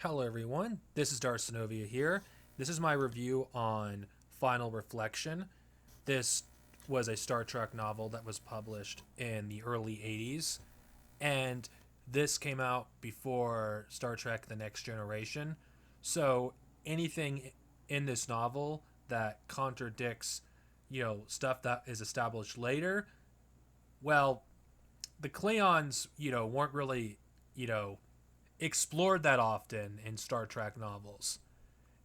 Hello, everyone. This is Darcinovia here. This is my review on Final Reflection. This was a Star Trek novel that was published in the early 80s, and this came out before Star Trek The Next Generation. So anything in this novel that contradicts, stuff that is established later, well, the Klingons, weren't really, you know, explored that often in Star Trek novels.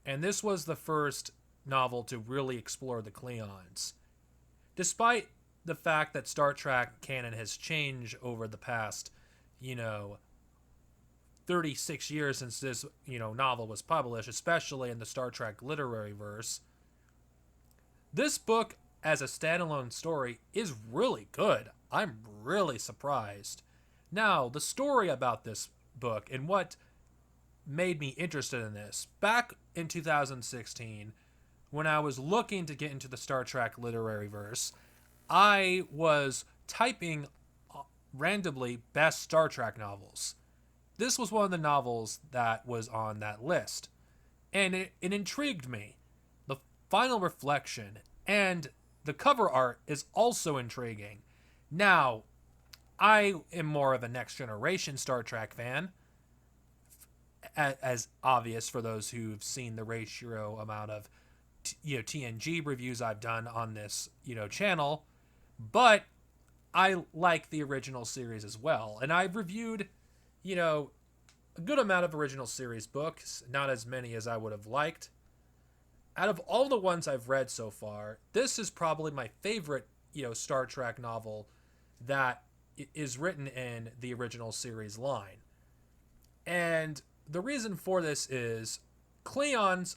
And this was the first novel to really explore the Klingons. Despite the fact that Star Trek canon has changed over the past, you know, 36 years since this, novel was published, especially in the Star Trek literary verse, this book as a standalone story is really good. I'm really surprised. Now, the story about this book and what made me interested in this. Back in 2016, when I was looking to get into the Star Trek literary verse, I was typing randomly best Star Trek novels. This was one of the novels that was on that list, and it intrigued me. The final reflection and the cover art is also intriguing. Now, I am more of a next generation Star Trek fan, as obvious for those who've seen the ratio amount of TNG reviews I've done on this channel, but I like the original series as well, and I've reviewed a good amount of original series books, not as many as I would have liked. Out of all the ones I've read so far, this is probably my favorite Star Trek novel that is written in the original series line. And the reason for this is Klingons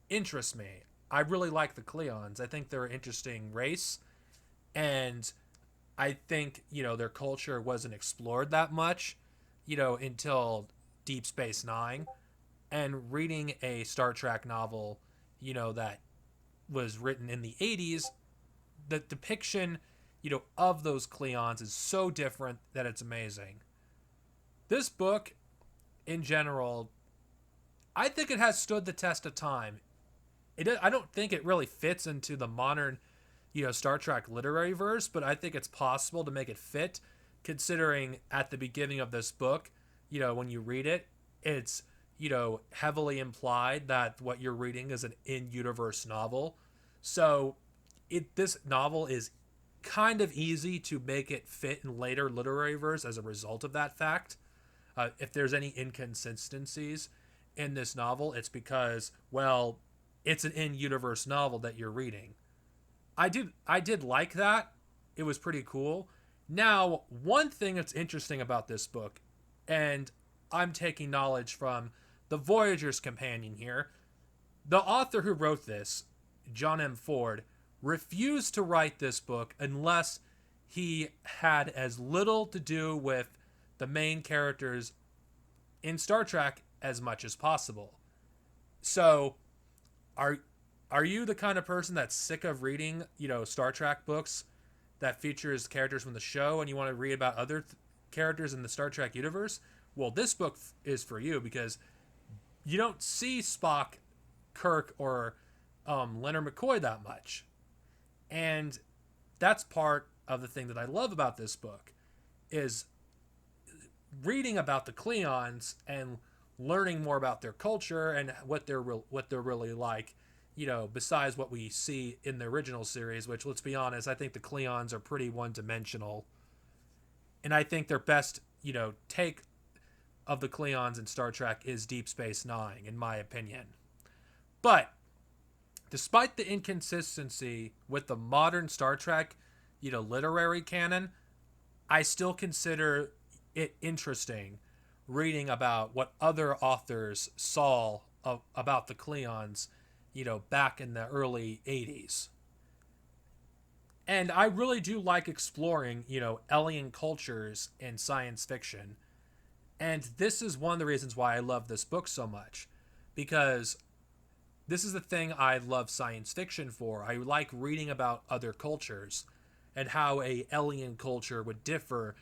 interest me. I really like the Klingons. I think they're an interesting race, and I think their culture wasn't explored that much, until Deep Space Nine. And reading a Star Trek novel, that was written in the 80s, the depiction, of those Klingons is so different that it's amazing. This book, in general, I think it has stood the test of time. I don't think it really fits into the modern, Star Trek literary verse, but I think it's possible to make it fit, considering at the beginning of this book, when you read it, it's heavily implied that what you're reading is an in-universe novel. So, this novel is kind of easy to make it fit in later literary verse as a result of that fact. If there's any inconsistencies in this novel, it's because, well, it's an in-universe novel that you're reading. I did like that. It was pretty cool. Now, one thing that's interesting about this book, and I'm taking knowledge from the Voyager's Companion here, the author who wrote this, John M. Ford, refused to write this book unless he had as little to do with the main characters in Star Trek as much as possible. So, are are you the kind of person that's sick of reading, Star Trek books that features characters from the show and you want to read about other characters in the Star Trek universe? Well, this book is for you because you don't see Spock, Kirk, or Leonard McCoy that much. And that's part of the thing that I love about this book is reading about the Klingons and learning more about their culture and what they're really like. Besides what we see in the original series, which let's be honest, I think the Klingons are pretty one dimensional, and I think their best take of the Klingons in Star Trek is Deep Space Nine, in my opinion. But despite the inconsistency with the modern Star Trek, literary canon, I still consider it interesting reading about what other authors saw about the Klingons, back in the early 80s. And I really do like exploring, alien cultures in science fiction. And this is one of the reasons why I love this book so much. Because this is the thing I love science fiction for. I like reading about other cultures and how a alien culture would differ,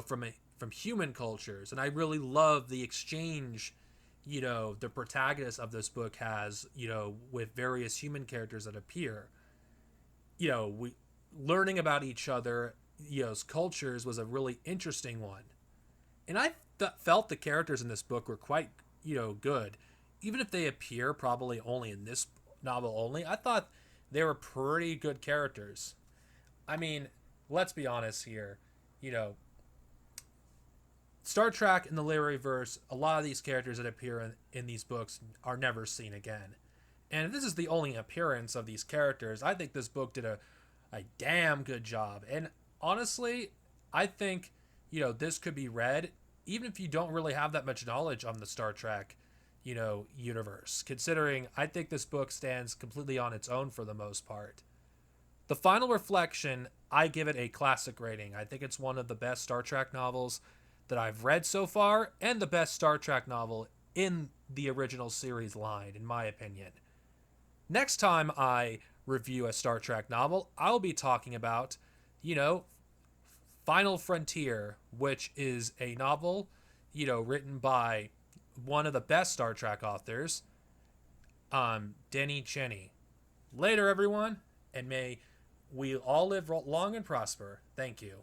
from human cultures. And I really love the exchange, the protagonist of this book has, with various human characters that appear, we learning about each other, cultures was a really interesting one. And I felt the characters in this book were quite, good. Even if they appear probably only in this novel only, I thought they were pretty good characters. I mean, let's be honest here. You know, Star Trek in the literary verse, a lot of these characters that appear in these books are never seen again. And if this is the only appearance of these characters, I think this book did a damn good job. And honestly, I think, this could be read even if you don't really have that much knowledge on the Star Trek, universe. Considering I think this book stands completely on its own for the most part. The Final Reflection, I give it a classic rating. I think it's one of the best Star Trek novels that I've read so far, and the best Star Trek novel in the original series line, in my opinion. Next time I review a Star Trek novel, I'll be talking about, you know, Final Frontier, which is a novel, written by one of the best Star Trek authors, Denny Cheney. Later, everyone, and may we all live long and prosper. Thank you.